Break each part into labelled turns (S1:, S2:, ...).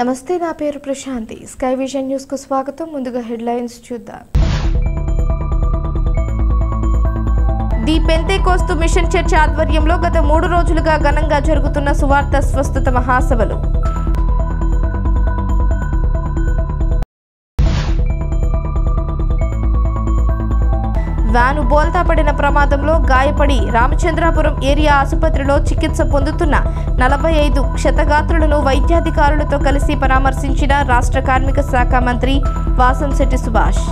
S1: నమస్తే, నా పేరు ప్రశాంతి. స్కై విజన్ న్యూస్ కు స్వాగతం. ముందుగా హెడ్లైన్స్ చూద్దాం. ది పెంతెకోస్తు మిషన్ చర్చ్ ఆధ్వర్యంలో గత 3 రోజులుగా ఘనంగా జరుగుతున్న సువార్త స్వస్థత మహాసభలు. వ్యాను బోల్తా పడిన ప్రమాదంలో గాయపడి రామచంద్రాపురం ఏరియా ఆసుపత్రిలో చికిత్స పొందుతున్న 45 క్షతగాత్రులను వైద్యాధికారులతో కలిసి పరామర్శించిన రాష్ట్ర కార్మిక శాఖ మంత్రి వాసంశెట్టి సుభాష్.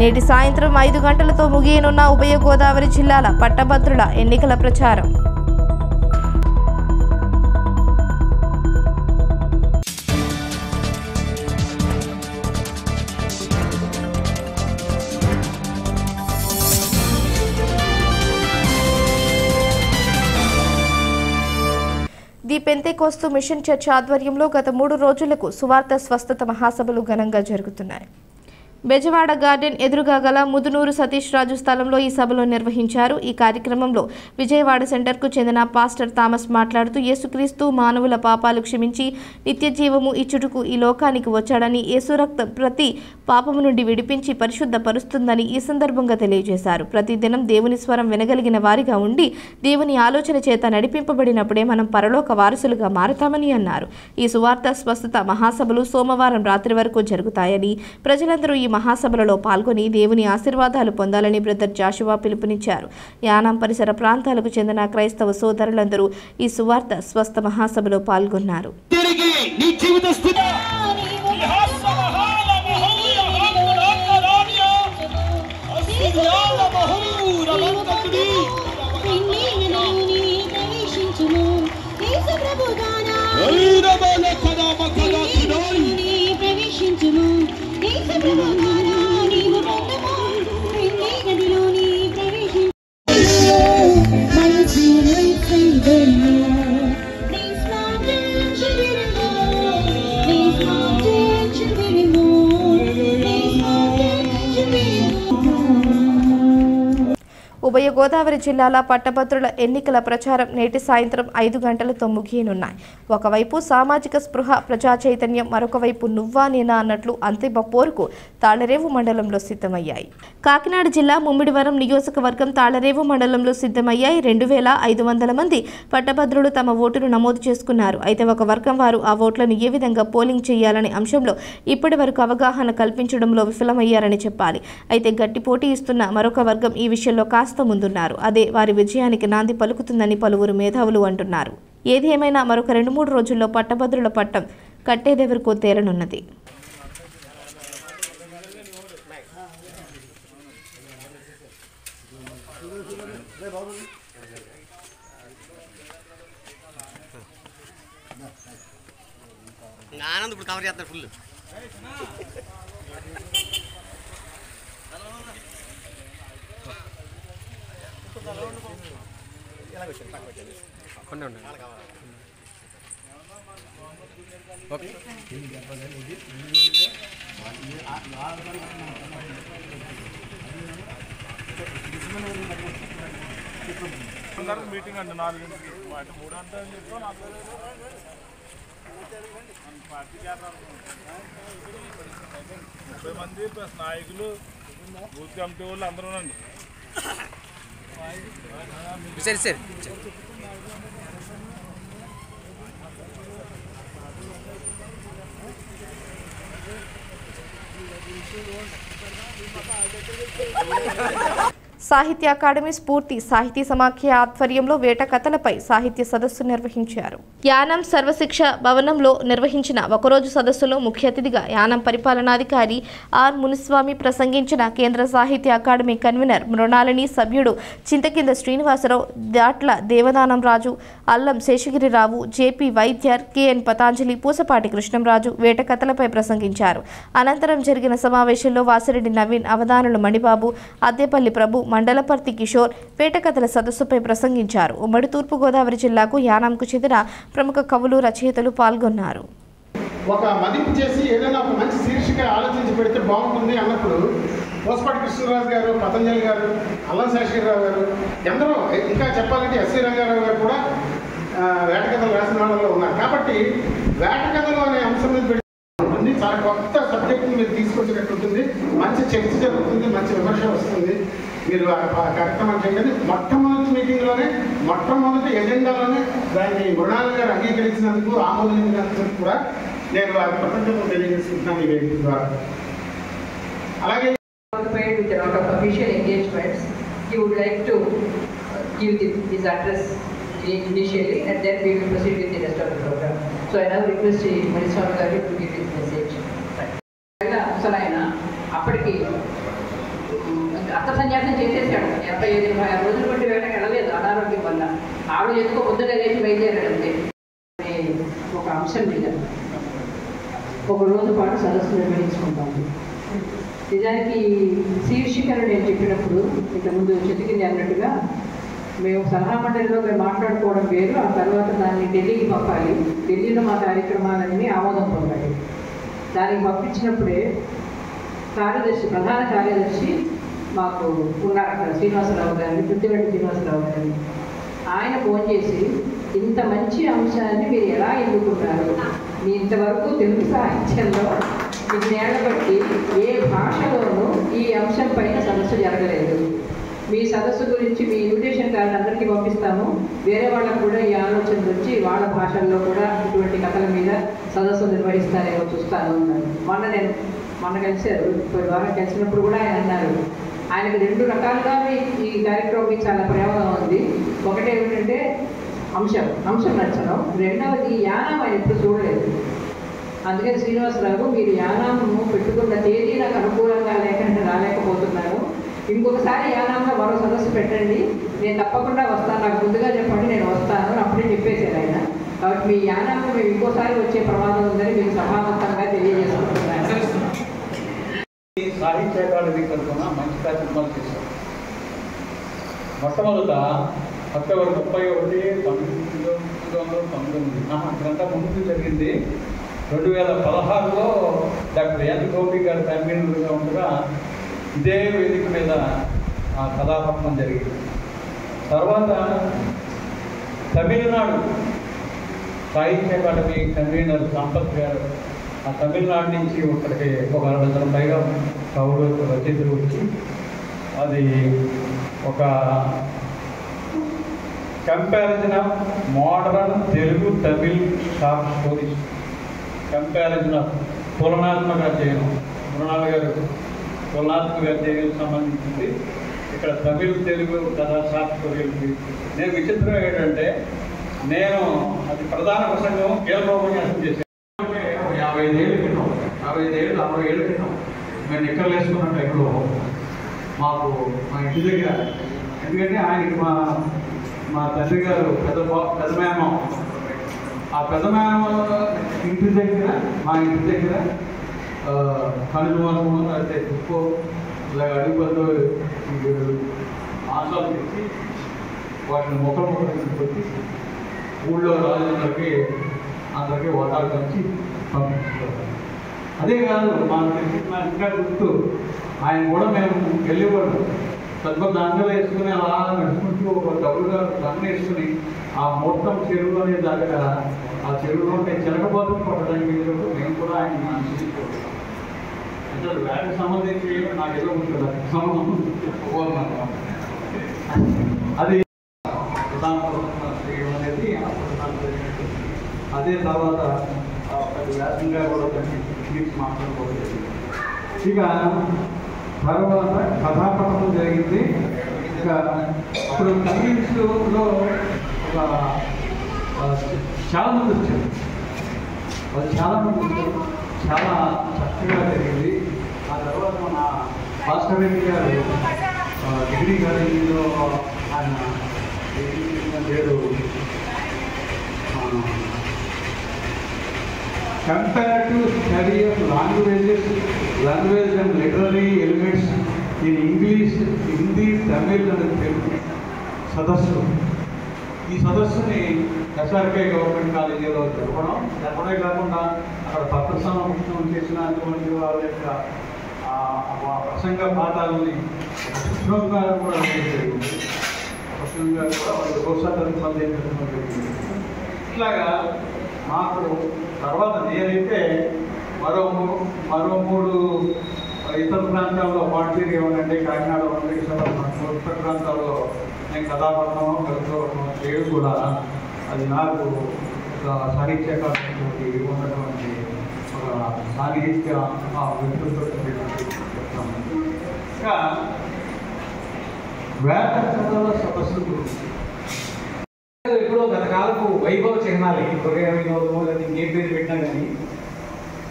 S1: నేటి సాయంత్రం 5 గంటలతో ముగియనున్న ఉభయ గోదావరి జిల్లాల పట్టభద్రుల ఎన్నికల ప్రచారం. ది పెంతెకోస్తు మిషన్ చర్చ్ ఆధ్వర్యంలో గత 3 రోజులకు సువార్త స్వస్థత మహాసభలు ఘనంగా జరుగుతున్నాయి. బెజవాడ గార్డెన్ ఎదురుగా గల ముదునూరు సతీష్ రాజు స్థలంలో ఈ సభలో నిర్వహించారు. ఈ కార్యక్రమంలో విజయవాడ సెంటర్కు చెందిన పాస్టర్ థామస్ మాట్లాడుతూ యేసుక్రీస్తు మానవుల పాపాలు క్షమించి నిత్య జీవము ఇచ్చుటకు ఈ లోకానికి వచ్చాడని, యేసు రక్తం ప్రతి పాపము నుండి విడిపించి పరిశుద్ధపరుస్తుందని ఈ సందర్భంగా తెలియజేశారు. ప్రతిదినం దేవుని స్వరం వినగలిగిన వారిగా ఉండి దేవుని ఆలోచన చేత నడిపింపబడినప్పుడే మనం పరలోక వారసులుగా మారతామని అన్నారు. ఈ సువార్త స్వస్థత మహాసభలు సోమవారం రాత్రి వరకు జరుగుతాయని, ప్రజలందరూ ఈ మహాసభలలో పాల్గొని దేవుని ఆశీర్వాదాలు పొందాలని బ్రదర్ జాషువా పిలుపునిచ్చారు. యానాం పరిసర ప్రాంతాలకు చెందిన క్రైస్తవ సోదరులందరూ ఈ సువార్త స్వస్థ మహాసభలో పాల్గొన్నారు. ఉభయ గోదావరి జిల్లాల పట్టభద్రుల ఎన్నికల ప్రచారం నేటి సాయంత్రం 5 గంటలతో ముగియనున్నాయి. ఒకవైపు సామాజిక స్పృహ, ప్రజా చైతన్యం, మరొక వైపు నువ్వా నేనా అన్నట్లు అంతిమ పోరుకు తాళరేవు మండలంలో సిద్ధమయ్యాయి. కాకినాడ జిల్లా ముమ్మిడివరం నియోజకవర్గం తాళరేవు మండలంలో సిద్ధమయ్యాయి. 2500 మంది పట్టభద్రులు తమ ఓటును నమోదు చేసుకున్నారు. అయితే ఒక వర్గం వారు ఆ ఓట్లను ఏ విధంగా పోలింగ్ చేయాలనే అంశంలో ఇప్పటి వరకు అవగాహన కల్పించడంలో విఫలమయ్యారని చెప్పాలి. అయితే గట్టి పోటీ ఇస్తున్న మరొక వర్గం ఈ విషయంలో కాస్త ముందున్నారు. అదే వారి విజయానికి నాంది పలుకుతుందని పలువురు మేధావులు అంటున్నారు. ఏది ఏమైనా మరొక 2-3 రోజుల్లో పట్టభద్రుల పట్టం కట్టేదెవరికో తేలనున్నది.
S2: ఆనంద్ ఇప్పుడు కవర్ చేస్తారు ఫుల్.
S3: మీటింగ్ అండి 4 అంటే 3 అంటే అని చెప్తా 4 పార్టీ 30 మంది ప్లస్ నాయకులు, బూత్ కమిటీ వాళ్ళు అందరూ అండి.
S2: సరే సరే
S1: సాహిత్య అకాడమీ స్ఫూర్తి సాహితీ సమాఖ్య ఆధ్వర్యంలో వేట కథలపై సాహిత్య సదస్సు నిర్వహించారు. యానం సర్వశిక్ష భవనంలో నిర్వహించిన ఒకరోజు సదస్సులో ముఖ్య అతిథిగా యానం పరిపాలనాధికారి ఆర్ మునిస్వామి ప్రసంగించిన కేంద్ర సాహిత్య అకాడమీ కన్వీనర్ మృణాలిని, సభ్యుడు చింతకింద శ్రీనివాసరావు, దాట్ల దేవదానం రాజు, అల్లం శేషగిరిరావు, జేపీ వైద్యర్, కేఎన్ పతాంజలి, పూసపాటి కృష్ణంరాజు వేట కథలపై ప్రసంగించారు. అనంతరం జరిగిన సమావేశంలో వాసిరెడ్డి నవీన్, అవధానులు మణిబాబు, అద్దేపల్లి ప్రభు, మండలపర్తి కిషోర్ వేటకథల సదస్సుపై ప్రసంగించారు. ఉమ్మడి తూర్పుగోదావరి జిల్లాకు యానాంకు చెందిన ప్రముఖ కవులు, రచయితలు పాల్గొన్నారు.
S4: ఒక మదింపు చేసి ఏదైనా ఒక మంచి శీర్షిక ఆలోచించి పెడితే బాగుంటుంది అన్నప్పుడు పోసపాటి కృష్ణరాజు గారు, పతంజలి గారు, అల్లం శేషగిరిరావు గారు, ఎందరో, ఇంకా చెప్పాలంటే ఎస్వి రంగారావు గారు కూడా వేట కథలు రాసిన వాళ్ళలో ఉన్నారు. కాబట్టి వేట కథలు అనే అంశం మీద పెట్టి చాలా కొత్త సబ్జెక్ట్ని మీరు తీసుకొచ్చినట్టు ఉంటుంది. మంచి చర్చ జరుగుతుంది, మంచి విమర్శ వస్తుంది. మీరు ఆ కార్యక్రమం చేయండి. మొట్టమొదటి మీటింగ్లోనే, మొట్టమొదటి ఎజెండాలోనే దాన్ని మృణాల్ గారు అంగీకరించినందుకు, ఆమోదించినందుకు కూడా నేను వారి కృతజ్ఞతలు తెలియజేసుకుంటున్నాను ఈ వేదిక ద్వారా. అలాగే
S5: with a lot of official engagements, he would like to give his address initially, and then we will proceed with the rest of the program. So I now request Maniswami Garu to give his message. అసలు ఆయన అప్పటికి అర్థ సన్యాసం చేసేసాడు. 75 రోజుల బట్టి వేటకి వెళ్ళలేదు అనారోగ్యం వల్ల. ఆవిడ ఎందుకో పొద్దున లేచి బయలుదేరాడంటే ఒక అంశం మీద ఒక రోజు పాటు సదస్సు నిర్వహించుకుంటాము. నిజానికి శీర్షికను నేను చెప్పినప్పుడు ఇంతకుముందు చెతికింది అన్నట్టుగా మేము సలహా మండలిలో మేము మాట్లాడుకోవడం వేరు, ఆ తర్వాత దాన్ని ఢిల్లీకి పంపాలి. ఢిల్లీలో మా కార్యక్రమాలన్నీ ఆమోదం పొందాలి. దానికి పంపించినప్పుడే కార్యదర్శి, ప్రధాన కార్యదర్శి మాకు ఉన్నారు అక్కడ, శ్రీనివాసరావు గారిని, పుట్టివెట్టి శ్రీనివాసరావు గారిని. ఆయన ఫోన్ చేసి ఇంత మంచి అంశాన్ని మీరు ఎలా ఎన్నుకున్నారు, మీ ఇంతవరకు తెలుగు సాహిత్యంలో ఇన్నేళ్ల బట్టి ఏ భాషలోనూ ఈ అంశం పైన సదస్సు జరగలేదు. మీ సదస్సు గురించి మీ ఇన్విటేషన్ కార్డు అందరికీ పంపిస్తాము. వేరే వాళ్ళకు కూడా ఈ ఆలోచన వచ్చి వాళ్ళ భాషల్లో కూడా ఇటువంటి కథల మీద సదస్సు నిర్వహిస్తారేమో చూస్తాను అన్నారు. మొన్న కలిశారు, ఇప్పుడు ద్వారా కలిసినప్పుడు కూడా ఆయన అన్నారు ఆయనకు 2 రకాలుగా ఈ కార్యక్రమం మీద చాలా ప్రేమగా ఉంది. ఒకటి ఏమిటంటే అంశం నచ్చడం, రెండవది యానం ఆయన ఎప్పుడు చూడలేదు. అందుకని శ్రీనివాసరావు మీరు యానాము పెట్టుకున్న తేదీ నాకు అనుకూలంగా లేకుండా రాలేకపోతున్నాను, ఇంకొకసారి యానాంలో మరో సదస్సు పెట్టండి, నేను తప్పకుండా వస్తాను, నాకు ముందుగా చెప్పండి, నేను వస్తాను అప్పుడే చెప్పేశారు ఆయన. కాబట్టి మీ యానాంలో మేము ఇంకోసారి వచ్చే ప్రమాదం ఉందని మీకు సమానంతంగా తెలియజేసుకుంటున్నాను.
S6: సాహిత్య అకాడమీ తరఫున మంచి కార్యక్రమాలు చేశారు. మొట్టమొదట అక్టోబర్ 31, 1999 అంతకంటే ముందు జరిగింది. 2016లో డాక్టర్ ఎన్ గోపి గారు కన్వీనర్గా ఉండగా ఇదే వేదిక మీద ఆ కథాపట్నం జరిగింది. తర్వాత తమిళనాడు సాహిత్య అకాడమీ కన్వీనర్ సంపత్ గారు ఆ తమిళనాడు నుంచి ఇక్కడికి ఒక 60 పైగా కవులు, రచయితలు వచ్చి అది ఒక comparison of modern Telugu Tamil short stories, comparison of తులనాత్మక అధ్యయనం, మృణాల్ గారు తులనాత్మక అధ్యయనం సంబంధించింది. ఇక్కడ తమిళ్ తెలుగు కథా షార్ట్ స్టోరీలకి నేను విచిత్రం ఏంటంటే నేను అది ప్రధాన ప్రసంగం కేంద్రోపన్యాసం చేశాను. 55 ఏళ్ళ క్రితం, 60 ఏళ్ళ క్రితం మేము నిక్కర్లు వేసుకున్న టైంలో మాకు మా ఇంటి దగ్గర, ఎందుకంటే ఆయనకి మా తండ్రి గారు పెద్ద మేనమామ, ఆ పెద్ద మేనమామ ఇంటి దగ్గర, మా ఇంటి దగ్గర కనుమోసము అయితే ఉప్పు ఇలా అడుగుబద్దు మాంసాలు తెచ్చి వాటిని మొక్కలు తీసుకొచ్చి ఊళ్ళో రాజులందరికీ అందరికీ ఓటాలు పంచి పంపించుకోవాలి. అదే కాదు ఇంకా గుర్తు ఆయన కూడా మేము వెళ్ళేవాడు పెద్ద దండలు వేసుకుని అలా నడుచుకుంటూ ఒక డబ్బుగా దండ వేసుకుని ఆ మొత్తం చెరువు అనే దగ్గర ఆ చెరువులో చిలకబాతులు కొట్టడానికి వెళ్ళినప్పుడు మేము కూడా ఆయన అనుసరించుకోవాలి. అంటే వేటకు సంబంధించి నాకు ఏదో ఉంటుంది అది అనేది అదే తర్వాత వ్యాసంగా కూడా మాట్లాడుకోవచ్చు. ఇక తర్వాత కథాపటం జరిగింది. ఇక అప్పుడు కమ్యూనిస్టులో ఒక చాలామంది వచ్చారు, వాళ్ళు చాలామంది వచ్చారు, చాలా చక్కగా జరిగింది. ఆ తర్వాత మన భాస్కర్ రెడ్డి గారు డిగ్రీ కాలేజీలో ఆయన పేరు comparative study of language and literary elements in English, Hindi, Tamil and Telugu సదస్సు. ఈ సదస్సుని ఎస్ఆర్కే గవర్నమెంట్ కాలేజీలో జరపడమే కాకుండా అక్కడ పత్ర సమక్షం చేసినటువంటి వాళ్ళ యొక్క ప్రసంగ పాఠాలని కృష్ణోగారు కూడా జరిగింది. కృష్ణ గారు కూడా వాళ్ళు ప్రోత్సాహం జరిగింది. ఇట్లాగా మాకు తర్వాత నేనైతే మరో 3 ఇతర ప్రాంతాల్లో పాండిచేరి ఏమనంటే కాకినాడ ఉత్తర ప్రాంతాల్లో నేను కథాపట్నం కలుసుకోవడం చేయడం కూడా అది నాకు సాహిత్యకారులతో ఉన్నటువంటి ఒక సాహిత్య వ్యక్తులతో చెప్తాను. ఇంకా వేట కథల సదస్సుల గురించి ఎప్పుడో గత కాలపు వైభవ చిహ్నాలు కొరియా వినోదము లేదా ఇంకేం పేరు పెట్టినా కానీ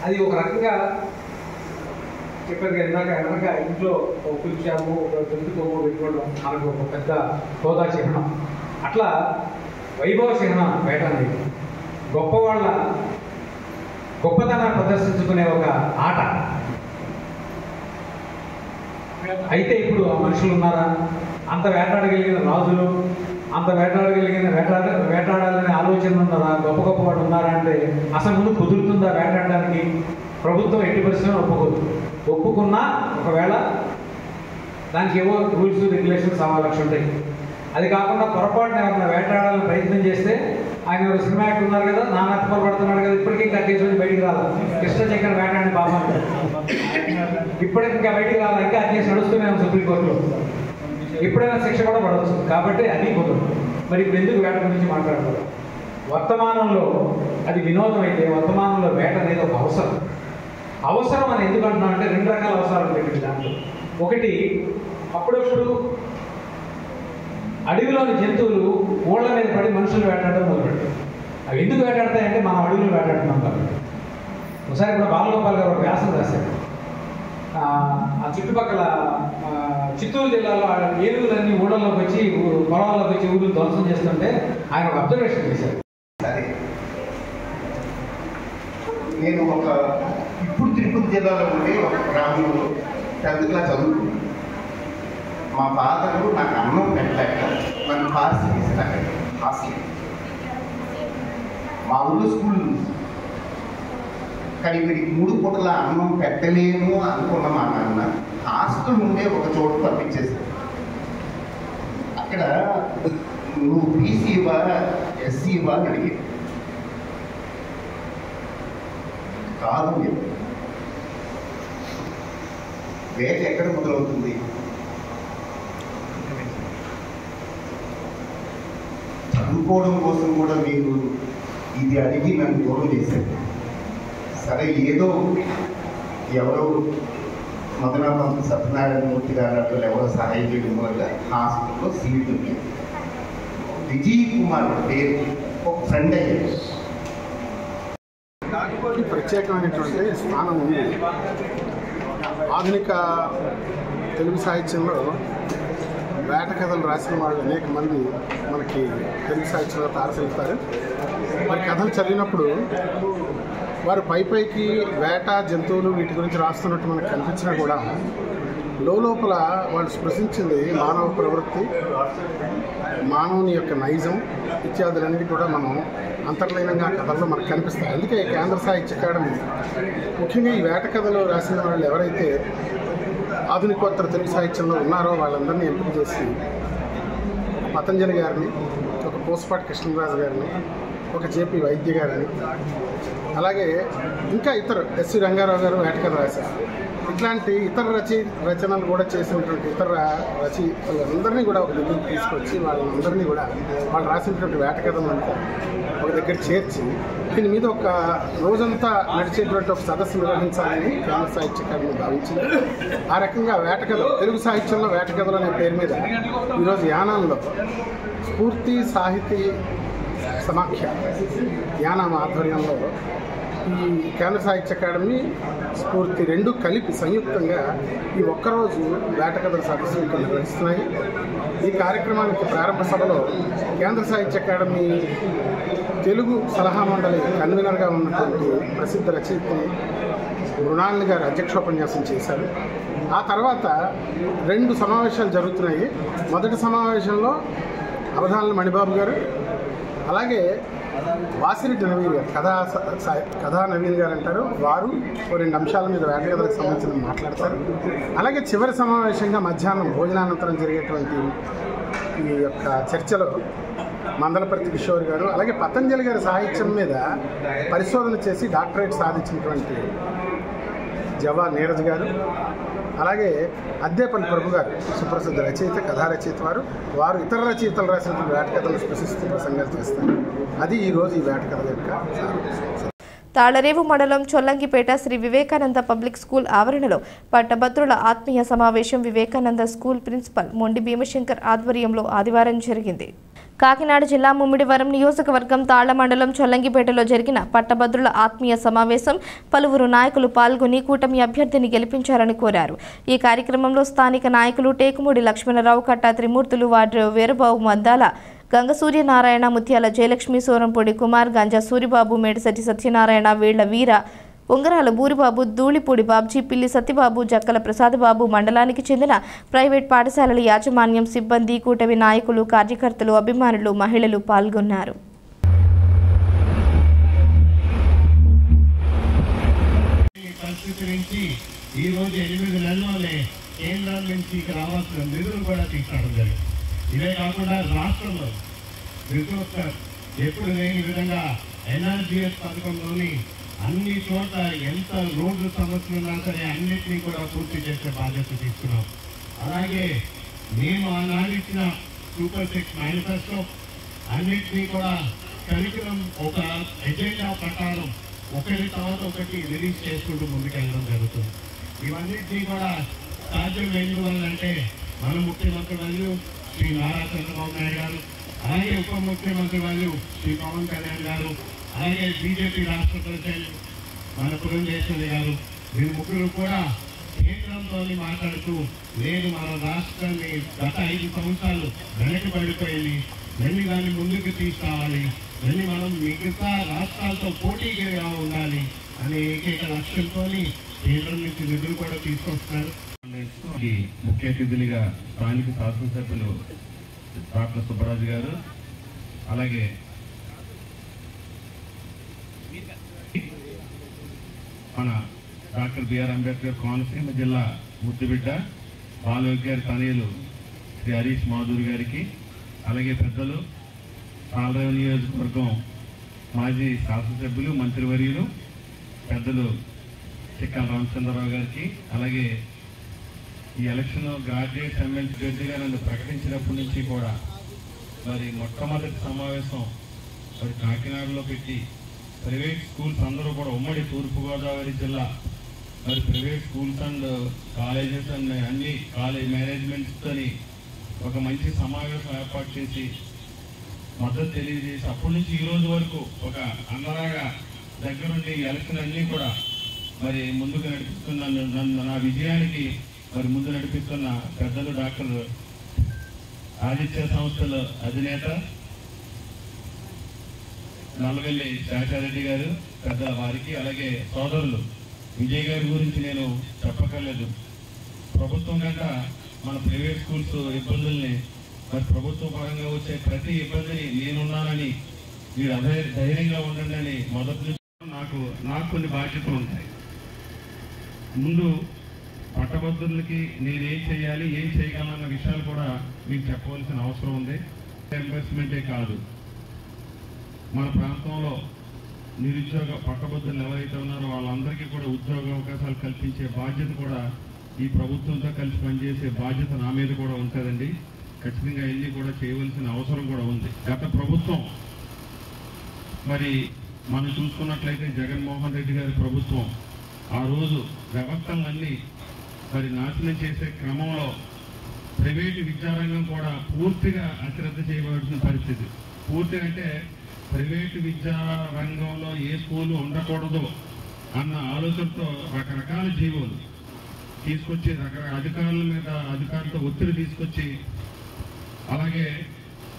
S6: అది ఒక రకంగా చెప్పారు ఇందాక వెనక ఇంట్లో ఒక పులిచాము ఒక జంతు కొమ్ము పెట్టుకోవడం మనకు ఒక పెద్ద హోదా చిహ్నం. అట్లా వైభవ చిహ్నం వేట అనేది గొప్పవాళ్ళ గొప్పతనాన్ని ప్రదర్శించుకునే ఒక ఆట. అయితే ఇప్పుడు ఆ మనుషులు ఉన్నారా? అంత వేటాడగలిగిన రాజులు, అంత వేటాడగలిగిన వేటాడాలనే ఆలోచన ఉన్నారా? గొప్ప వాడు ఉన్నారా అంటే అసలు ముందు కుదురుతుందా వేటాడడానికి? ప్రభుత్వం ఎట్టి పరిస్థితుల్లో ఒప్పుకున్నా ఒకవేళ దానికి ఏవో రూల్స్ రెగ్యులేషన్స్ అవ్వాల్సి ఉంటాయి. అది కాకుండా పొరపాటున ఎవరైనా వేటాడాలని ప్రయత్నం చేస్తే ఆయన ఎవరు సినిమా యాక్టర్ ఉన్నారు కదా, నాన్న పడుతున్నాడు కదా, ఇప్పటికీ ఇంకా కేసు నుంచి బయటికి రావాలి. కృష్ణ చక్కెర వేటాడిన బాబా ఇప్పటికి ఇంకా బయటికి రావాలి. ఇంకా ఆ కేసు నడుస్తూనే ఉంది సుప్రీంకోర్టులో. ఎప్పుడైనా శిక్ష కూడా పడవచ్చు. కాబట్టి అది కుదరదు. మరి ఇప్పుడు ఎందుకు వేట గురించి మాట్లాడతారు? వర్తమానంలో అది వినోదం అయితే వర్తమానంలో వేట అనేది ఒక అవసరం అని ఎందుకు అంటున్నాం అంటే 2 రకాల అవసరాలు ఉంటాయి దాంట్లో. ఒకటి, అప్పుడప్పుడు అడవిలోని జంతువులు ఓళ్ల మీద పడి మనుషులు వేటాడడం మొదలుపెట్టారు. అవి ఎందుకు వేటాడతాయంటే మనం అడవులు వేటాడుతున్నాం కాబట్టి. ఒకసారి ఇప్పుడు బాలగోపాల్ గారు ఒక వ్యాసం రాశారు. ఆ చుట్టుపక్కల చిత్తూరు జిల్లాలో ఏనుగులన్నీ ఊళ్ళల్లోకి వచ్చి పొలాల్లోకి వచ్చి ఊళ్ళు ధ్వంసం చేస్తుంటే ఆయన ఒక అబ్జర్వేషన్ చేశారు.
S4: నేను ఇప్పుడు తిరుపతి జిల్లాలో ఉండే ఒక గ్రామంలో 10th క్లాస్ చదువుకున్నాను. మా ఫాదరు నాకు అన్నం పెట్టాక నన్ను హాస్టల్ తీసుకున్నాను. హాస్టల్ మా ఊళ్ళో స్కూల్ ఉంది. కానీ వీడికి 3 పూటల అన్నం పెట్టలేము అనుకున్న మా నాన్న హాస్టల్ ఉండే ఒక చోటు పంపించేశారు. అక్కడ నువ్వు బీసీవా ఎస్సీవా అని అడిగాడు. కాదు, వేట ఎక్కడ మొదలవుతుంది? చదువుకోవడం కోసం కూడా మీరు ఇది అడిగి నన్ను దూరం చేశారు. సరే, ఏదో ఎవరో మదనాపంతు సత్యనారాయణమూర్తి గారు ఎవరో సహాయం చేయడం వల్ల హాస్పిటల్లో సీట్ ఉంది. విజయ్ కుమార్ పేరు ఒక ఫ్రెండ్ అయ్యారు.
S7: ప్రత్యేకమైనటువంటి స్థానం ఉంది. ఆధునిక తెలుగు సాహిత్యంలో వేట కథలు రాసిన వాళ్ళు అనేక మంది మనకి తెలుగు సాహిత్యంలో తారసిల్లుతారు. మరి కథలు చదివినప్పుడు వారు పైకి వేట జంతువులు వీటి గురించి రాస్తున్నట్టు మనకు కనిపించినా కూడా లోపల వాళ్ళు స్పృశించింది మానవ ప్రవృత్తి, మానవుని యొక్క నైజం ఇత్యాదులన్నీ కూడా మనం అంతర్లీనంగా కథల్లో మనకు కనిపిస్తాయి. అందుకే కేంద్ర సాహిత్య అకాడమీ ముఖ్యంగా ఈ వేట కథలు రాసిన వాళ్ళు ఎవరైతే ఆధునికోత్తర తెలుగు సాహిత్యంలో ఉన్నారో వాళ్ళందరినీ ఎంపిక చేసి పతంజలి గారిని, ఒక పూసపాటి కృష్ణరాజు గారిని, ఒక జేపీ వైద్య గారిని, అలాగే ఇంకా ఇతర ఎస్వి రంగారావు గారు వేట కథ రాశారు. ఇట్లాంటి ఇతర రచనలు కూడా చేసినటువంటి ఇతర రచయితలందరినీ కూడా ఒక దగ్గరికి తీసుకొచ్చి వాళ్ళందరినీ కూడా వాళ్ళు రాసినటువంటి వేట కథలంతా ఒక దగ్గర చేర్చి దీని మీద ఒక రోజంతా నడిచేటువంటి ఒక సదస్సు నిర్వహించాలని కేంద్ర సాహిత్య అకాడమీ భావించింది. ఆ రకంగా వేట కథ తెలుగు సాహిత్యంలో వేట కథలు అనే పేరు మీద ఈరోజు యానాంలో స్ఫూర్తి సాహితీ సమాఖ్య యానాం ఆధ్వర్యంలో ఈ కేంద్ర సాహిత్య అకాడమీ స్ఫూర్తి 2 కలిపి సంయుక్తంగా ఈ ఒక్కరోజు వేట కథల సదస్సులు ఇక్కడ నిర్వహిస్తున్నాయి. ఈ కార్యక్రమానికి ప్రారంభ సభలో కేంద్ర సాహిత్య అకాడమీ తెలుగు సలహా మండలి కన్వీనర్గా ఉన్నటువంటి ప్రసిద్ధ రచయిత మృణాలిని గారు అధ్యక్షోపన్యాసం చేశారు. ఆ తర్వాత 2 సమావేశాలు జరుగుతున్నాయి. మొదటి సమావేశంలో అవధానుల మణిబాబు గారు, అలాగే వాసిరెడ్డి నవీన్ గారు కథా నవీన్ గారు అంటారు. వారు 2 అంశాల మీద వేట కథలకు సంబంధించిన మాట్లాడతారు. అలాగే చివరి సమావేశంగా మధ్యాహ్నం భోజనానంతరం జరిగేటువంటి ఈ యొక్క చర్చలో మందలపర్తి కిషోర్ గారు, అలాగే పతంజలి గారి సాహిత్యం మీద పరిశోధన చేసి డాక్టరేట్ సాధించినటువంటి జవా నీరజ్ గారు, అలాగే అద్దేపల్లి ప్రభు గారు సుప్రసిద్ధ రచయిత, కథా రచయిత వారు ఇతర రచయితలు రాసినటువంటి వేట కథలు స్పృశిస్తూ ప్రసంగాలు చేస్తారు. అది ఈరోజు ఈ వేట కథల యొక్క
S1: తాళరేవు మండలం చొల్లంగిపేట శ్రీ వివేకానంద పబ్లిక్ స్కూల్ ఆవరణలో పట్టభద్రుల ఆత్మీయ సమావేశం వివేకానంద స్కూల్ ప్రిన్సిపల్ మొండి భీమశంకర్ ఆధ్వర్యంలో ఆదివారం జరిగింది. కాకినాడ జిల్లా ముమ్మిడివరం నియోజకవర్గం తాళ్ల మండలం చొల్లంగిపేటలో జరిగిన పట్టభద్రుల ఆత్మీయ సమావేశం పలువురు నాయకులు పాల్గొని కూటమి అభ్యర్థిని గెలిపించారని కోరారు. ఈ కార్యక్రమంలో స్థానిక నాయకులు టేకుమూడి లక్ష్మణరావు, కట్టా త్రిమూర్తులు, వాడ్రేవు వీరబాబు, మద్దాల గంగ సూర్యనారాయణ, ముత్యాల జయలక్ష్మి, సోరంపొడి కుమార్, గంజా సూరిబాబు, మేడిశెట్టి సత్యనారాయణ, వీళ్ల వీర, ఉంగరాల బూరిబాబు, ధూళిపూడి బాబ్జీ, పిల్లి సత్యబాబు, జక్కల ప్రసాదబాబు, మండలానికి చెందిన ప్రైవేట్ పాఠశాలల యాజమాన్యం, సిబ్బంది, కూటమి నాయకులు, కార్యకర్తలు, అభిమానులు, మహిళలు పాల్గొన్నారు.
S8: ఇదే కాకుండా రాష్ట్రంలో ఎప్పుడు లేని విధంగా ఎన్ఆర్జీఎస్ పథకంలోని అన్ని చోట్ల ఎంత రోడ్డు సమస్యలు ఉన్నా సరే అన్నింటినీ కూడా పూర్తి చేసే బాధ్యత తీసుకున్నాం. అలాగే మేము ఆనాడు ఇచ్చిన సూపర్ 6 మేనిఫెస్టో అన్నింటినీ కూడా కరికులం ఒక ఎజెండా ప్రకారం ఒకటి తర్వాత ఒకటి రిలీజ్ చేసుకుంటూ ముందుకెళ్ళడం జరుగుతుంది. ఇవన్నింటినీ కూడా సాధ్యం ఎందువల్లంటే మన ముఖ్యమంత్రి వాళ్ళు శ్రీ నారా చంద్రబాబు నాయుడు గారు, అలాగే ఉప ముఖ్యమంత్రి వాళ్ళు శ్రీ పవన్ కళ్యాణ్ గారు, అలాగే బీజేపీ రాష్ట్ర ప్రెసిడెంట్ మన పురంధేశ్వరి గారు, వీరు ముగ్గురు కూడా కేంద్రంతో మాట్లాడుతూ లేదు మన రాష్ట్రాన్ని గత 5 సంవత్సరాలు వెనకబడిపోయింది, మళ్ళీ దాన్ని ముందుకు తీసుకురావాలి, మళ్ళీ మనం మిగతా రాష్ట్రాలతో పోటీగా ఉండాలి అనే ఏకైక లక్ష్యంతో కేంద్రం నుంచి నిధులు కూడా తీసుకొస్తున్నారు. ముఖ్య అతిథులుగా స్థానిక శాసనసభ్యులు డాక్టర్ సుబ్బరాజు గారు, అలాగే మన డాక్టర్ బిఆర్ అంబేద్కర్ కోనసీమ జిల్లా ముద్దుబిడ్డ బాలయోగి గారి తనయులు శ్రీ హరీష్ మాధూరి గారికి, అలాగే పెద్దలు తాళరేవు నియోజకవర్గం మాజీ శాసనసభ్యులు, మంత్రివర్యులు పెద్దలు చిక్కాల రామచంద్రరావు గారికి, అలాగే ఈ ఎలక్షన్ గ్రాడ్యుయేట్ ఎమ్మెల్సీ అభ్యర్థిగా నన్ను ప్రకటించినప్పటి నుంచి కూడా మరి మొట్టమొదటి సమావేశం మరి కాకినాడలో పెట్టి ప్రైవేట్ స్కూల్స్ అందరూ కూడా ఉమ్మడి తూర్పుగోదావరి జిల్లా మరి private schools and colleges and అన్ని కాలేజ్ మేనేజ్మెంట్స్తో ఒక మంచి సమావేశం ఏర్పాటు చేసి మద్దతు తెలియజేసి అప్పటి నుంచి ఈ రోజు వరకు ఒక అన్నలాగా దగ్గరుండి ఎలక్షన్ అన్నీ కూడా మరి ముందుకు నడిపిస్తున్నాను. నన్ను నా విజయానికి మరి ముందు నడిపిస్తున్న పెద్దలు డాక్టర్ ఆదిత్య సంస్థల అధినేత నల్లవెల్లి శేషారెడ్డి గారు పెద్దల వారికి, అలాగే సోదరులు విజయ్ గారి గురించి నేను చెప్పక్కర్లేదు. ప్రభుత్వం కంట మన ప్రైవేట్ స్కూల్స్ ఇబ్బందుల్ని మరి ప్రభుత్వ పరంగా వచ్చే ప్రతి ఇబ్బందిని నేనున్నానని మీరు ధైర్యంగా ఉండండి అని మొదటి నుంచి నాకు కొన్ని బాధ్యతలు ఉంటాయి. ముందు పట్టభద్రులకి నేనేం చేయాలి, ఏం చేయగలన్న విషయాలు కూడా మీకు చెప్పవలసిన అవసరం ఉంది. ఇన్వెస్ట్మెంటే కాదు, మన ప్రాంతంలో నిరుద్యోగ పట్టభద్రులు ఎవరైతే ఉన్నారో వాళ్ళందరికీ కూడా ఉద్యోగ అవకాశాలు కల్పించే బాధ్యత కూడా ఈ ప్రభుత్వంతో కలిసి పనిచేసే బాధ్యత నా మీద కూడా ఉంటుందండి. ఖచ్చితంగా ఇన్ని కూడా చేయవలసిన అవసరం కూడా ఉంది. గత ప్రభుత్వం మరి మనం చూసుకున్నట్లయితే జగన్మోహన్ రెడ్డి గారి ప్రభుత్వం ఆ రోజు వ్యవస్థలన్నీ మరి నాశనం చేసే క్రమంలో ప్రైవేటు విద్యారంగం కూడా పూర్తిగా అశ్రద్ధ చేయవలసిన పరిస్థితి. పూర్తిగా అంటే ప్రైవేటు విద్యా రంగంలో ఏ స్కూలు ఉండకూడదు అన్న ఆలోచనతో రకరకాల జీవోలు తీసుకొచ్చి అధికారులతో ఒత్తిడి తీసుకొచ్చి, అలాగే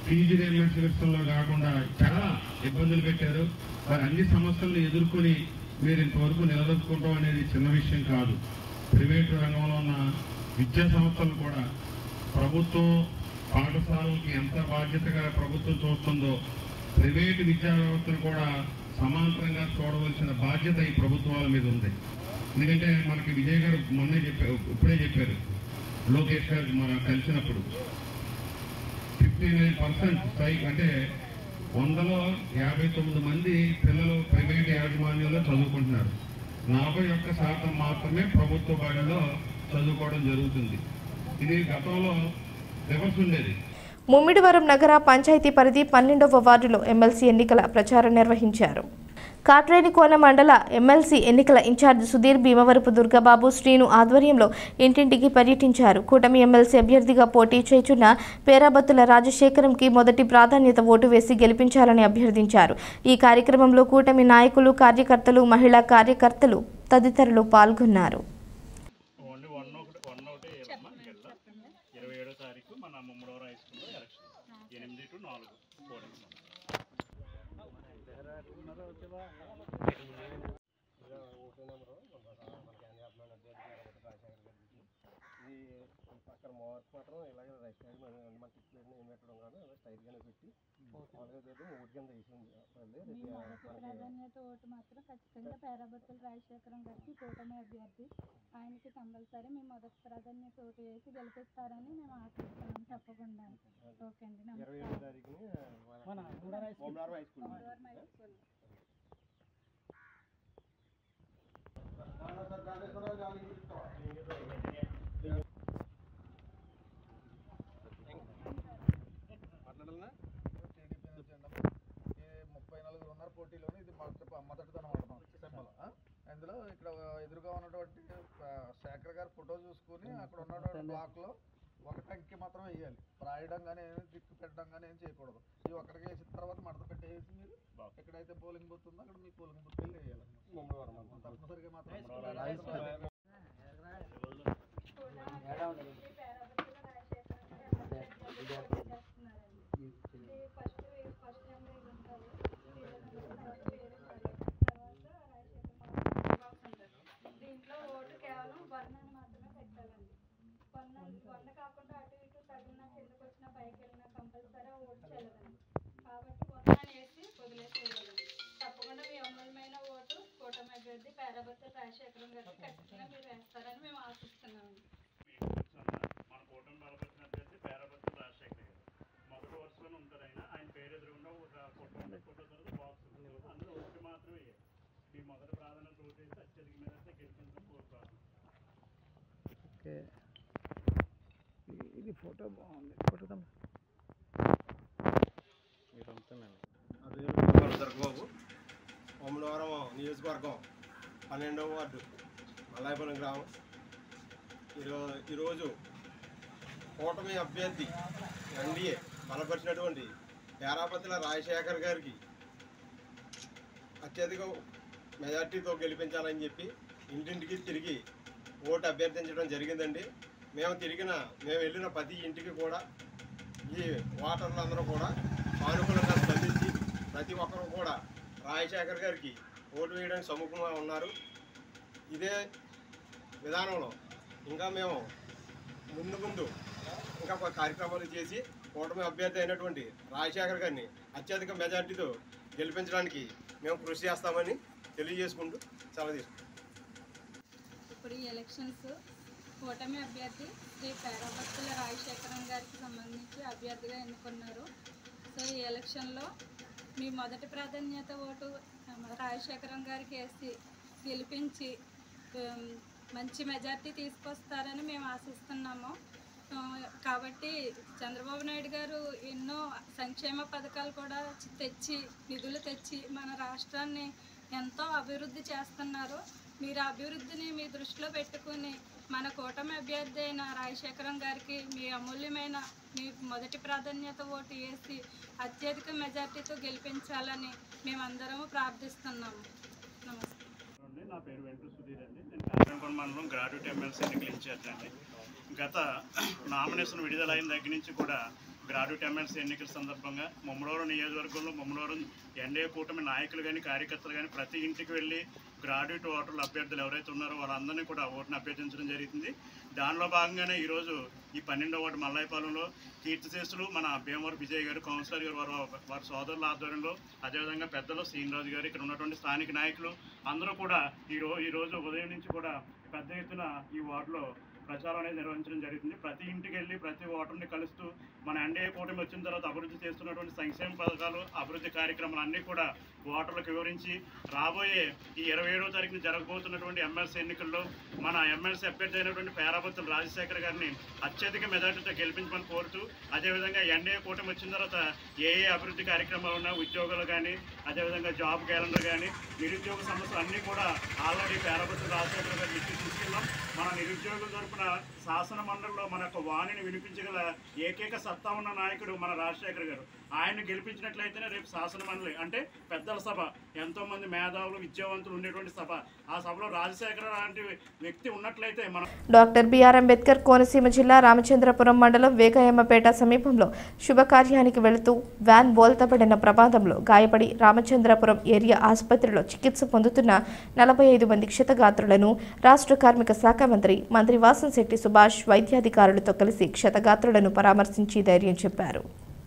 S8: ఫీజు రియంబర్స్మెంట్ విషయంలో కాకుండా చాలా ఇబ్బందులు పెట్టారు. మరి అన్ని సమస్యలను ఎదుర్కొని మీరు ఇంతవరకు నిలదొక్కుంటాం అనేది చిన్న విషయం కాదు. ప్రైవేటు రంగంలో ఉన్న విద్యా సంస్థలు కూడా ప్రభుత్వం పాఠశాలకి ఎంత బాధ్యతగా ప్రభుత్వం చూస్తుందో ప్రైవేటు విద్యా వ్యవస్థను కూడా సమాంతరంగా చూడవలసిన బాధ్యత ఈ ప్రభుత్వాల మీద ఉంది. ఎందుకంటే మనకి విజయ్ గారు మొన్నే చెప్పారు, ఇప్పుడే చెప్పారు, లోకేష్ గారు మనం కలిసినప్పుడు 59% అంటే 100లో 59 మంది పిల్లలు ప్రైవేట్ యాజమాన్యంలో చదువుకుంటున్నారు. 41% మాత్రమే ప్రభుత్వ బడిలో చదువుకోవడం జరుగుతుంది. ఇది గతంలో రివర్స్ ఉండేది.
S1: ముమ్మిడివరం నగర పంచాయతీ పరిధి 12వ వార్డులో ఎమ్మెల్సీ ఎన్నికల ప్రచారం నిర్వహించారు. కాట్రేనికోన మండల ఎమ్మెల్సీ ఎన్నికల ఇన్ఛార్జ్ సుధీర్, భీమవరపు దుర్గాబాబు, శ్రీను ఆధ్వర్యంలో ఇంటింటికి పర్యటించారు. కూటమి ఎమ్మెల్సీ అభ్యర్థిగా పోటీ చేయుచున్న పేరాబత్తుల రాజశేఖరంకి మొదటి ప్రాధాన్యత ఓటు వేసి గెలిపించాలని అభ్యర్థించారు. ఈ కార్యక్రమంలో కూటమి నాయకులు, కార్యకర్తలు, మహిళా కార్యకర్తలు తదితరులు పాల్గొన్నారు.
S9: 27వ తారీఖు మన ముమ్మడవరం హై స్కూల్లో ఎలక్షన్ 8 to 4 పోలింగ్.
S10: పక్కన మార్క్ మాత్రం ఇలాగే రైట్ సైడ్ మనకి ఏం పెట్టడం కాదు, స్టైల్గానే పెట్టి ఓటు కింద వేసింది.
S11: ప్రాధాన్యత ఓటు మాత్రం ఖచ్చితంగా పేరాబత్తుల రాజశేఖరం గారికి కూటమి అభ్యర్థి, ఆయనకి కంపల్సరీ మేము మొదటి ప్రాధాన్యత ఓటు వేసి గెలిపిస్తారని మేము ఆశిస్తున్నాం. తప్పకుండా. ఓకే అండి.
S10: 27వ తారీఖుని ముమ్మడవరం హై స్కూల్.
S12: పోటీలోనే ఇది మొదటితనం అవుతున్నాం సింబల్. అందులో ఇక్కడ ఎదురుగా ఉన్నటువంటి శేఖర్ గారి ఫోటో చూసుకుని అక్కడ ఉన్నటువంటి బ్లాక్లో ఒక టంకి మాత్రం వేయాలి. రాయడం కానీ ఏమి దిక్కు పెట్టడం కానీ ఏం చేయకూడదు. ఇవి ఒక్కడికి వేసిన తర్వాత మడత పెట్టేసి మీరు ఎక్కడైతే పోలింగ్ బూత్ ఉందో అక్కడ మీ పోలింగ్ బూత్ వెళ్ళి వేయాలి. తప్పనిసరిగా మాత్రం
S11: దీంట్లో ఓటు కేవలం వర్ణాన్ని మాత్రమే పెట్టాలండి. వర్ణ కాకుండా అటు ఇటు తగిన కిందకు వచ్చినా పైకి వెళ్ళినా కంపల్సరీ ఓటు చెల్లదండి. కాబట్టి వర్ణాన్ని వేసి వదిలేసేయాలండి. తప్పకుండా మీ అమూల్యమైన ఓటు కూటమి అభ్యర్థి పేరాబత్తుల రాజశేఖరం గారికి ఖచ్చితంగా మీరు వేస్తారని మేము ఆశిస్తున్నామండి.
S9: మన కూటమి బలపరిచిన అభ్యర్థి పేరాబత్తుల రాజశేఖర్ గారు మొదటి వరుసలోనే ఉంటారు. ఆయన పేరు ఎదురుకుండా ఒక ఫోటో తర్వాత బాక్స్ ఉంటుంది, అందులో ఓటు మాత్రమే వేయాలి. మీ మొదటి ప్రాధాన్యత ఓటు వేసి అత్యధిక మీద గెలిపించడం కోరుకోవాలి.
S12: ఇది ఫోటో బాగుంది. ఫోటో
S10: దుర్గబాబు, ముమ్మడవరం నియోజకవర్గం 12వ వార్డు మల్లాయపురం గ్రామం. ఈరోజు కూటమి అభ్యర్థి ఎన్డీఏ బలపరిచినటువంటి పేరాబత్తుల రాజశేఖర్ గారికి అత్యధిక మెజార్టీతో గెలిపించాలని చెప్పి ఇంటింటికి తిరిగి ఓటు అభ్యర్థించడం జరిగిందండి. మేము వెళ్ళిన ప్రతి ఇంటికి కూడా ఈ ఓటర్లందరూ కూడా సానుకూలంగా స్పందించి ప్రతి ఒక్కరు కూడా రాజశేఖర్ గారికి ఓటు వేయడానికి సముఖంగా ఉన్నారు. ఇదే విధానంలో ఇంకా మేము ముందు ఇంకా కార్యక్రమాలు చేసి కూటమి అభ్యర్థి అయినటువంటి రాజశేఖర్ గారిని అత్యధిక మెజార్టీతో గెలిపించడానికి మేము కృషి చేస్తామని తెలియజేసుకుంటూ సెలవు తీసుకుంటాం.
S11: ఇప్పుడు ఈ ఎలక్షన్స్ కూటమి అభ్యర్థి శ్రీ పేరాబత్తుల రాజశేఖరం గారికి సంబంధించి అభ్యర్థిగా ఎన్నుకున్నారు. సో ఈ ఎలక్షన్లో మీ మొదటి ప్రాధాన్యత ఓటు రాజశేఖరం గారికి వేసి గెలిపించి మంచి మెజార్టీ తీసుకొస్తారని మేము ఆశిస్తున్నాము. కాబట్టి చంద్రబాబు నాయుడు గారు ఎన్నో సంక్షేమ పథకాలు కూడా నిధులు తెచ్చి మన రాష్ట్రాన్ని ఎంతో అభివృద్ధి చేస్తున్నారు. మీరు అభివృద్ధిని మీ దృష్టిలో పెట్టుకుని మన కూటమి అభ్యర్థి అయిన రాజశేఖరం గారికి మీ అమూల్యమైన మీ మొదటి ప్రాధాన్యత ఓటు వేసి అత్యధిక మెజార్టీతో గెలిపించాలని మేమందరము ప్రార్థిస్తున్నాము. నమస్తే.
S9: నా పేరు వెంకట సుధీర్ అండి. నేను కాట్రేనికోన మండలం గ్రాడ్యుయేట్ ఎమ్మెల్సీ ఎన్నికల ఇన్ఛార్జ్ అండి. గత నామినేషన్ విడుదలైన దగ్గర నుంచి కూడా గ్రాడ్యుయేట్ ఎమ్మెల్సీ ఎన్నికల సందర్భంగా ముమ్మడవరం నియోజకవర్గంలో ముమ్మడవరం ఎన్డీఏ కూటమి నాయకులు కానీ కార్యకర్తలు కానీ ప్రతి ఇంటికి వెళ్ళి గ్రాడ్యుయేట్ ఓటర్లు అభ్యర్థులు ఎవరైతే ఉన్నారో వాళ్ళందరినీ కూడా ఓటును అభ్యర్థించడం జరిగింది. దానిలో భాగంగానే ఈరోజు ఈ 12వ వార్డు మల్లాయపాలెంలో కీర్తిశేషులు మన భీమవరం విజయ్ గారు, కౌన్సిలర్ గారు, వారి సోదరుల ఆధ్వర్యంలో, అదేవిధంగా పెద్దలు శ్రీనిరాజు గారు, ఇక్కడ ఉన్నటువంటి స్థానిక నాయకులు అందరూ కూడా ఈరోజు ఉదయం నుంచి కూడా పెద్ద ఎత్తున ఈ వార్డులో ప్రచారం అనేది నిర్వహించడం జరుగుతుంది. ప్రతి ఇంటికి వెళ్ళి ప్రతి ఓటర్ని కలుస్తూ మన ఎన్డీఏ కూటమి వచ్చిన తర్వాత అభివృద్ధి చేస్తున్నటువంటి సంక్షేమ పథకాలు, అభివృద్ధి కార్యక్రమాలు అన్నీ కూడా ఓటర్లకు వివరించి రాబోయే ఈ 27వ తారీఖున జరగబోతున్నటువంటి ఎమ్మెల్సీ ఎన్నికల్లో మన ఎమ్మెల్సీ అభ్యర్థి అయినటువంటి పేరాబత్తుల రాజశేఖర్ గారిని అత్యధిక మెజార్టీతో గెలిపించమని కోరుతూ, అదేవిధంగా ఎన్డీఏ కూటమి వచ్చిన తర్వాత ఏ అభివృద్ధి కార్యక్రమాలు ఉన్నా, ఉద్యోగాలు కానీ, అదేవిధంగా జాబ్ క్యాలెండర్ కానీ, నిరుద్యోగ సమస్యలు అన్నీ కూడా ఆల్రెడీ పేరాబత్తుల రాజశేఖర్ గారు లిస్టు తీసుకెళ్ళాం. మన నిరుద్యోగుల తరపున శాసన మండలిలో మన యొక్క వాణిని వినిపించగల ఏకైక సత్తా ఉన్న నాయకుడు మన రాజశేఖర్ గారు. ఆయన్ని గెలిపించినట్లయితేనే రేపు శాసన మండలి అంటే పెద్దల సభ, ఎంతోమంది మేధావులు విద్యావంతులు ఉండేటువంటి సభ, ఆ సభలో రాజశేఖర్ లాంటి వ్యక్తి ఉన్నట్లయితే మనం.
S1: డాక్టర్ బిఆర్ అంబేద్కర్ కోనసీమ జిల్లా రామచంద్రపురం మండలం వేగయమ్మపేట సమీపంలో శుభకార్యానికి వెళుతూ వ్యాన్ బోల్తపడిన ప్రమాదంలో గాయపడి రామచంద్రపురం ఏరియా ఆసుపత్రిలో చికిత్స పొందుతున్న 45 మంది క్షతగాత్రులను రాష్ట్ర కార్మిక శాఖ మంత్రి వాసంశెట్టి సుభాష్ వైద్యాధికారులతో కలిసి క్షతగాత్రులను పరామర్శించి ధైర్యం చెప్పారు.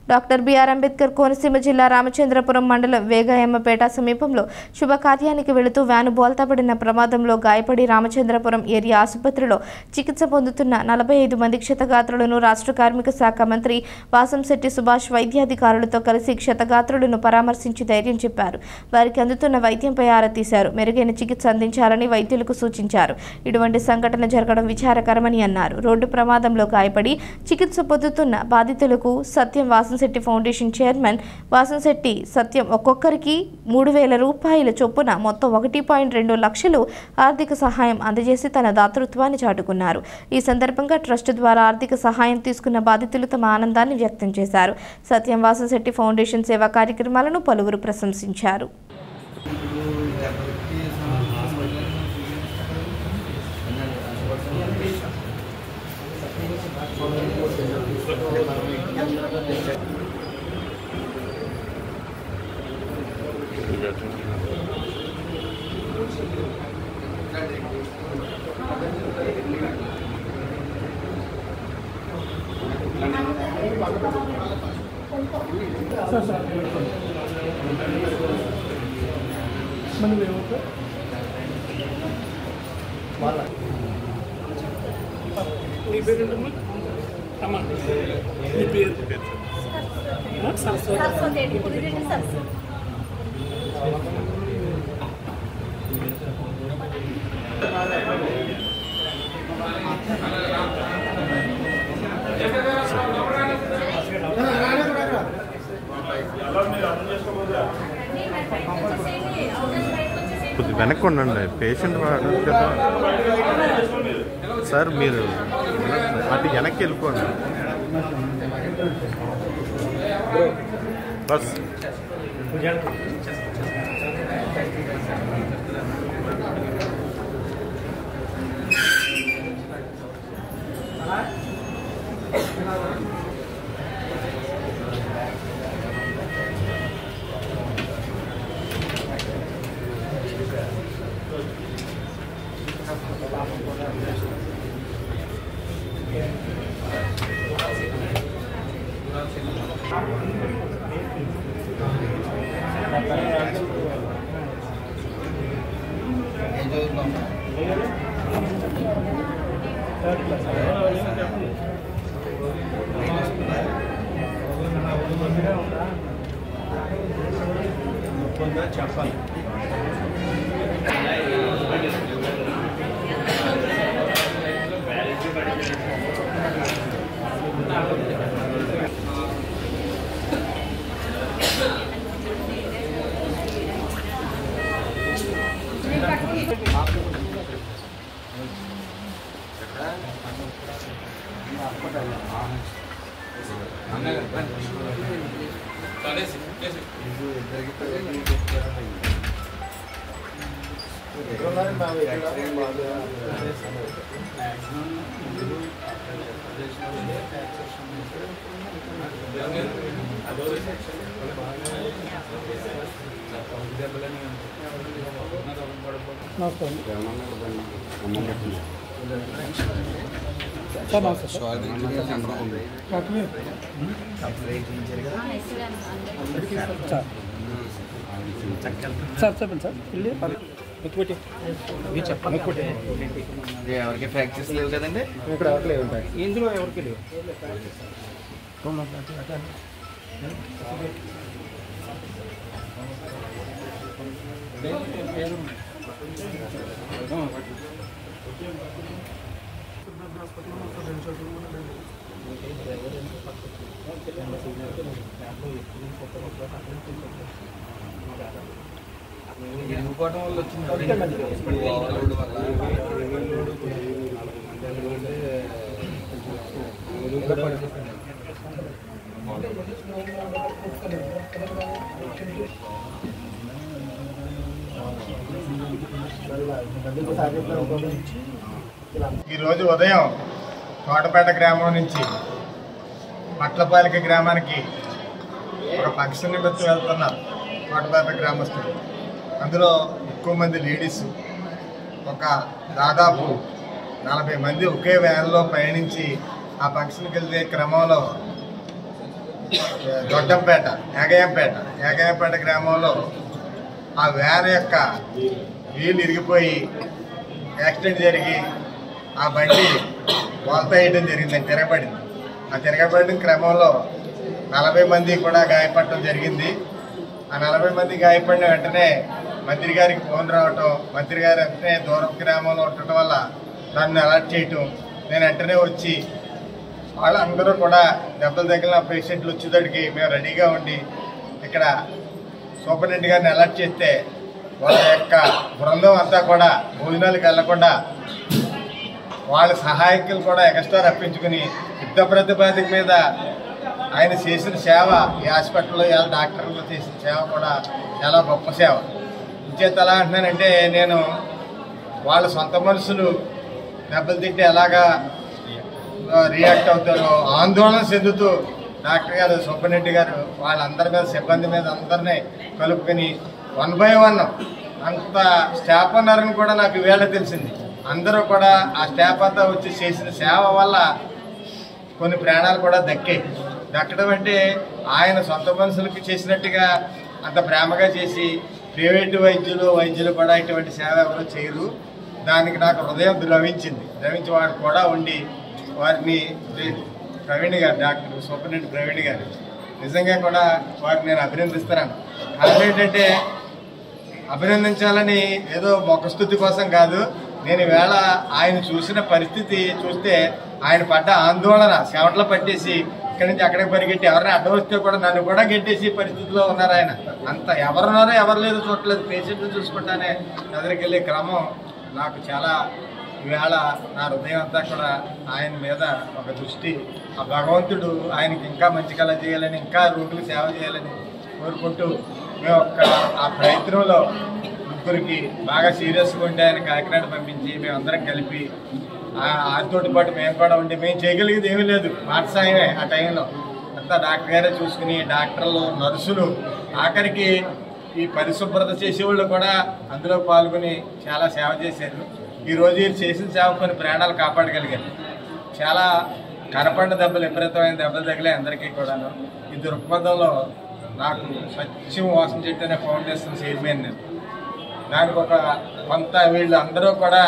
S1: డాక్టర్ బిఆర్ అంబేద్కర్ కోనసీమ జిల్లా రామచంద్రపురం మండలం వేగయమ్మపేట సమీపంలో శుభకార్యానికి వెళుతూ వ్యాను బోల్తాపడిన ప్రమాదంలో గాయపడి రామచంద్రపురం ఏరియా ఆసుపత్రిలో చికిత్స పొందుతున్న 45 మంది క్షతగాత్రులను రాష్ట్ర కార్మిక శాఖ మంత్రి వాసంశెట్టి సుభాష్ వైద్యాధికారులతో కలిసి క్షతగాత్రులను పరామర్శించి ధైర్యం చెప్పారు. వారికి అందుతున్న వైద్యంపై ఆరా తీశారు. మెరుగైన చికిత్స అందించాలని వైద్యులకు సూచించారు. ఇటువంటి సంఘటన జరగడం విచారకరమని అన్నారు. రోడ్డు ప్రమాదంలో గాయపడి చికిత్స పొందుతున్న బాధితులకు సత్యం వాసంశెట్టి ఫౌండేషన్ చైర్మన్ వాసంశెట్టి సత్యం ఒక్కొక్కరికి 3,000 రూపాయల చొప్పున మొత్తం 1.2 లక్షలు ఆర్థిక సహాయం అందజేసి తన దాతృత్వాన్ని చాటుకున్నారు. ఈ సందర్భంగా ట్రస్ట్ ద్వారా ఆర్థిక సహాయం తీసుకున్న బాధితులు తమ ఆనందాన్ని వ్యక్తం చేశారు. సత్యం వాసంశెట్టి ఫౌండేషన్ సేవా కార్యక్రమాలను పలువురు ప్రశంసించారు.
S13: కొద్దిగా వెనక్కి ఉండండి, పేషెంట్ కదా సార్. మీరు అటు వెనక్కి వెళ్ళిపోండి బస్.
S14: చెప్పాలి.
S15: Gracias. సార్ చెప్పండి సార్
S2: ఎవరికి ఫ్రాక్చర్స్ లేవు కదండి
S15: ఇక్కడ ఎవరికి లేవు ఇందులో ఎవరికి లేవు
S2: ఎన్నుకోవడం వల్ల వచ్చింది
S10: ఈరోజు ఉదయం తోటపేట గ్రామం నుంచి పట్లపాలిక గ్రామానికి ఒక ఫంక్షన్ నిమిత్తం వెళ్తున్నారు తోటపేట గ్రామస్తులు. అందులో ఎక్కువ మంది లేడీస్, ఒక దాదాపు 40 మంది ఒకే వ్యాన్లో పయనించి ఆ ఫంక్షన్కి వెళ్ళే క్రమంలో దొడ్డంపేట ఏగయంపేట గ్రామంలో ఆ వ్యాన్ యొక్క వీలు ఇరిగిపోయి యాక్సిడెంట్ జరిగి ఆ బండి వాల్తా వేయడం జరిగిందని తిరగబడింది. ఆ తిరగబడిన క్రమంలో 40 మంది కూడా గాయపడటం జరిగింది. ఆ 40 మంది గాయపడిన వెంటనే మంత్రి గారికి ఫోన్ రావటం, మంత్రి గారు వెంటనే దూరం గ్రామంలో ఉండటం వల్ల నన్ను అలర్ట్ చేయటం, నేను వెంటనే వచ్చి వాళ్ళందరూ కూడా దెబ్బలు తగిలిన పేషెంట్లు వచ్చేదానికి మేము రెడీగా ఉండి ఇక్కడ సూపరింటెండెంట్ గారిని అలర్ట్ చేస్తే వాళ్ళ యొక్క బృందం అంతా కూడా భోజనాలకు వెళ్లకుండా వాళ్ళ సహాయకులు కూడా ఎక్స్ట్రా రప్పించుకుని యుద్ధ ప్రతిపాదిక మీద ఆయన చేసిన సేవ ఈ హాస్పిటల్లో ఇలా డాక్టర్లు చేసిన సేవ కూడా చాలా గొప్ప సేవ. ఇంచేత ఎలా అంటున్నానంటే, నేను వాళ్ళ సొంత మనుషులు దెబ్బలు తింటే ఎలాగా రియాక్ట్ అవుతారో ఆందోళన చెందుతూ డాక్టర్ గారు, సూపరింటెండెంట్ గారు వాళ్ళందరి మీద, సిబ్బంది మీద అందరినీ కలుపుకొని 1 by 1 అంత స్టాఫ్ ఉన్నారని కూడా నాకు ఈవేళ తెలిసింది. అందరూ కూడా ఆ స్టాఫ్ అంతా వచ్చి చేసిన సేవ వల్ల కొన్ని ప్రాణాలు కూడా దక్కడం అంటే ఆయన సొంత మనుషులకి చేసినట్టుగా అంత ప్రేమగా చేసి ప్రైవేటు వైద్యులు కూడా ఇటువంటి సేవ ఎవరు చేయరు. దానికి నాకు హృదయం ద్రవించి వాడు కూడా ఉండి వారిని ప్రవీణ్ గారు, డాక్టర్ సూపరింటెండెంట్ ప్రవీణ్ గారు నిజంగా కూడా వారిని నేను అభినందిస్తున్నాను. కారణం ఏంటంటే, అభినందించాలని ఏదో మొక్కస్తుతి కోసం కాదు, నేను ఈవేళ ఆయన చూసిన పరిస్థితి చూస్తే ఆయన పడ్డ ఆందోళన చెమటలు పట్టేసి ఇక్కడి నుంచి అక్కడికి పరిగెట్టి ఎవరైనా అడ్డం వస్తే కూడా నన్ను కూడా గెట్టేసి పరిస్థితిలో ఉన్నారు ఆయన. అంత ఎవరున్నారో ఎవరు లేదు చూడలేదు, పేషెంట్లు చూసుకుంటానే ఎదురుకెళ్ళే క్రమం నాకు చాలా ఈవేళ నా హృదయం అంతా కూడా ఆయన మీద ఒక దృష్టి, ఆ భగవంతుడు ఆయనకి ఇంకా మంచి కళ చేయాలని, ఇంకా రోగులకు సేవ చేయాలని కోరుకుంటూ మేము ఆ ప్రయత్నంలో ముగ్గురికి బాగా సీరియస్గా ఉండి ఆయన కాకినాడ పంపించి మేమందరం కలిపి ఆయనతోటి పాటు మేము కూడా ఉండి మేము చేయగలిగేది ఏమీ లేదు, మాట సాయమే. ఆ టైంలో అంతా డాక్టర్ గారే చూసుకుని, డాక్టర్లు, నర్సులు, ఆఖరికి ఈ పరిశుభ్రత చేసేవాళ్ళు కూడా అందులో పాల్గొని చాలా సేవ చేశారు. ఈరోజు వీరు చేసిన సేవ కొన్ని ప్రాణాలు కాపాడగలిగారు. చాలా కనపడిన దెబ్బలు, విపరీతమైన దెబ్బలు తగిలే అందరికీ కూడాను. ఈ దృక్పథంలో నాకు సత్యం వాసన చెట్టు అనే ఫౌండేషన్ చైర్మన్ నేను. దానికి ఒక కొంత వీళ్ళు అందరూ కూడా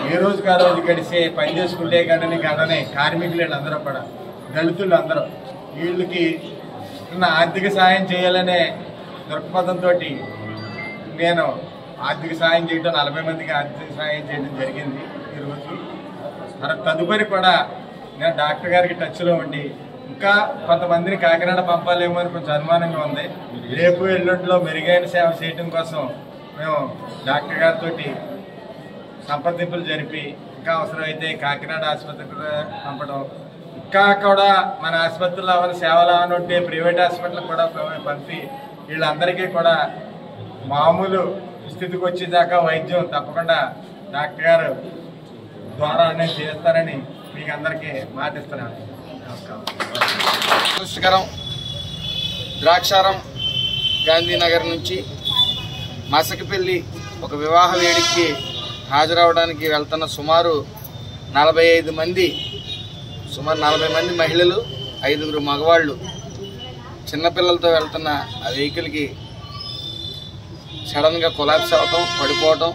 S10: ఏ రోజుకి ఆ రోజు గడిచే పని చేసుకుంటే గడని కార్మికులు వీళ్ళందరూ కూడా, దళితులు అందరూ, వీళ్ళకి ఆర్థిక సాయం చేయాలనే దృక్పథంతో నేను ఆర్థిక సాయం చేయడం, 40 మందికి ఆర్థిక సాయం చేయడం జరిగింది ఈరోజు. తదుపరి కూడా నేను డాక్టర్ గారికి టచ్లో ఉండి ఇంకా కొంతమందిని కాకినాడ పంపాలేమో అని కొంచెం అనుమానంగా ఉంది. రేపు ఎల్లుండిలో మెరుగైన సేవ చేయడం కోసం మేము డాక్టర్ గారితో సంప్రదింపులు జరిపి ఇంకా అవసరమైతే కాకినాడ ఆసుపత్రికి పంపడం, ఇంకా కూడా మన ఆసుపత్రిలో అవన్నీ సేవలు అవన్నీ ఉంటే ప్రైవేట్ హాస్పిటల్కి కూడా పంపి వీళ్ళందరికీ కూడా మామూలు స్థితికి వచ్చేదాకా వైద్యం తప్పకుండా డాక్టర్ గారు ద్వారా చేస్తారని మీకు అందరికీ మాటిస్తున్నాను.
S16: నమస్కారం. ద్రాక్షారం గాంధీనగర్ నుంచి మసకపల్లి ఒక వివాహ వేడుకకి హాజరవడానికి వెళ్తున్న సుమారు 40 మంది మహిళలు, 5 మగవాళ్ళు చిన్నపిల్లలతో వెళ్తున్న ఆ వెహికల్కి సడన్గా కొలాప్స్ అవటం, పడిపోవటం,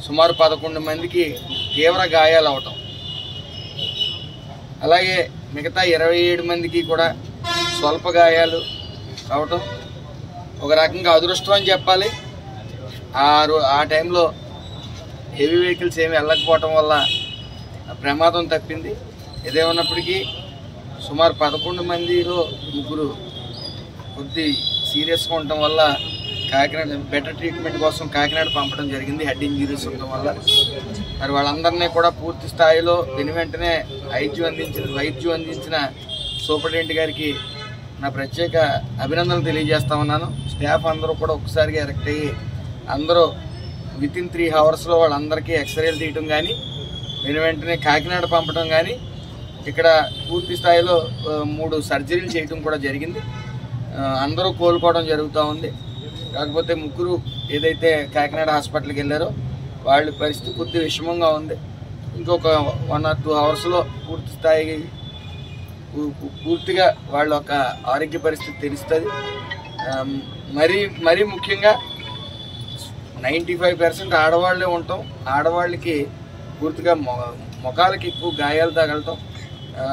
S16: సుమారు 11 మందికి తీవ్ర గాయాలు అవటం, అలాగే మిగతా 27 మందికి కూడా స్వల్ప గాయాలు అవటం ఒక రకంగా అదృష్టం అని చెప్పాలి. ఆ టైంలో హెవీ వెహికల్స్ ఏమి వెళ్ళకపోవటం వల్ల ప్రమాదం తప్పింది. ఏదేమన్నప్పటికీ సుమారు 11 మందిలో 3 కొద్ది సీరియస్గా ఉండటం వల్ల కాకినాడ బెటర్ ట్రీట్మెంట్ కోసం కాకినాడ పంపడం జరిగింది. హెడ్ ఇంజరీస్ ఉండటం వల్ల మరి వాళ్ళందరినీ కూడా పూర్తి స్థాయిలో వెంటనే వైద్యం అందించిన సూపరింటెండెంట్ గారికి నా ప్రత్యేక అభినందనలు తెలియజేస్తా ఉన్నాను. స్టాఫ్ అందరూ కూడా ఒకసారిగా ఎరెక్ట్ అయ్యి అందరూ వితిన్ 3 అవర్స్లో వాళ్ళందరికీ ఎక్స్రేలు తీయటం కానీ వెంటనే కాకినాడ పంపడం కానీ ఇక్కడ పూర్తి స్థాయిలో 3 సర్జరీలు చేయటం కూడా జరిగింది. అందరూ కోలుకోవడం జరుగుతూ ఉంది. కాకపోతే 3 ఏదైతే కాకినాడ హాస్పిటల్కి వెళ్ళారో వాళ్ళ పరిస్థితి కొద్ది విషమంగా ఉంది. ఇంకొక 1 or 2 అవర్స్లో పూర్తిగా వాళ్ళ యొక్క ఆరోగ్య పరిస్థితి తెలుస్తుంది. మరీ ముఖ్యంగా 95% ఆడవాళ్ళే ఉంటాం. ఆడవాళ్ళకి పూర్తిగా మొఖాలకి ఎక్కువ గాయాలు తగలటం,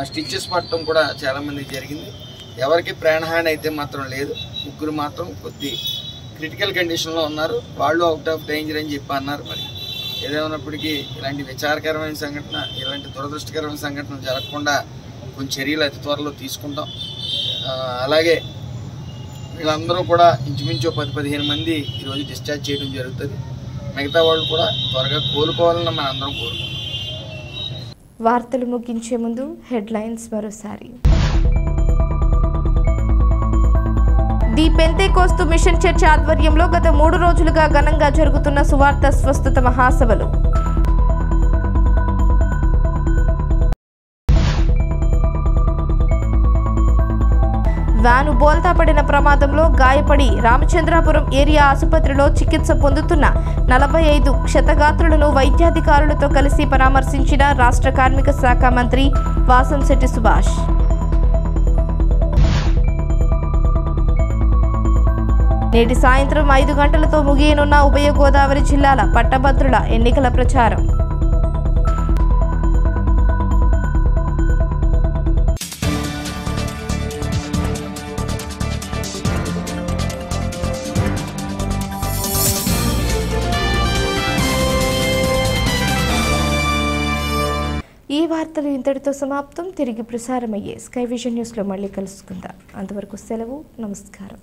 S16: స్టిచ్చెస్ పట్టడం కూడా చాలామందికి జరిగింది. ఎవరికి ప్రాణహాని అయితే మాత్రం లేదు. 3 మాత్రం కొద్ది క్రిటికల్ కండిషన్లో ఉన్నారు. వాళ్ళు అవుట్ ఆఫ్ డేంజర్ అని చెప్పి అన్నారు. మరి ఏదేమన్నప్పటికీ ఇలాంటి విచారకరమైన సంఘటన, ఇలాంటి దురదృష్టకరమైన సంఘటనలు జరగకుండా కొన్ని చర్యలు అతి త్వరలో తీసుకుంటాం. అలాగే వీళ్ళందరూ కూడా ఇంచుమించు 10-15 మంది ఈరోజు డిశ్చార్జ్ చేయడం జరుగుతుంది. మిగతా వాళ్ళు కూడా త్వరగా కోలుకోవాలని మనం అందరం కోరుకుంటాం.
S1: వార్తలు ముగించే ముందు హెడ్లైన్స్ మరోసారి. ది పెంతెకోస్తు మిషన్ చర్చ్ ఆధ్వర్యంలో గత 3 రోజులుగా ఘనంగా జరుగుతున్న సువార్త స్వస్థత మహాసభలు. వ్యాను బోల్తా పడిన ప్రమాదంలో గాయపడి రామచంద్రాపురం ఏరియా ఆసుపత్రిలో చికిత్స పొందుతున్న 45 క్షతగాత్రులను వైద్యాధికారులతో కలిసి పరామర్శించిన రాష్ట్ర కార్మిక శాఖ మంత్రి వాసంశెట్టి సుభాష్. నేటి సాయంత్రం 5 గంటలతో ముగియనున్న ఉభయ గోదావరి జిల్లాల పట్టభద్రుల ఎన్నికల ప్రచారం. ఈ వార్తలు ఇంతటితో సమాప్తం. తిరిగి ప్రసారమయ్యే స్కై విజన్ న్యూస్లో మళ్ళీ కలుసుకుందాం. అంతవరకు సెలవు. నమస్కారం.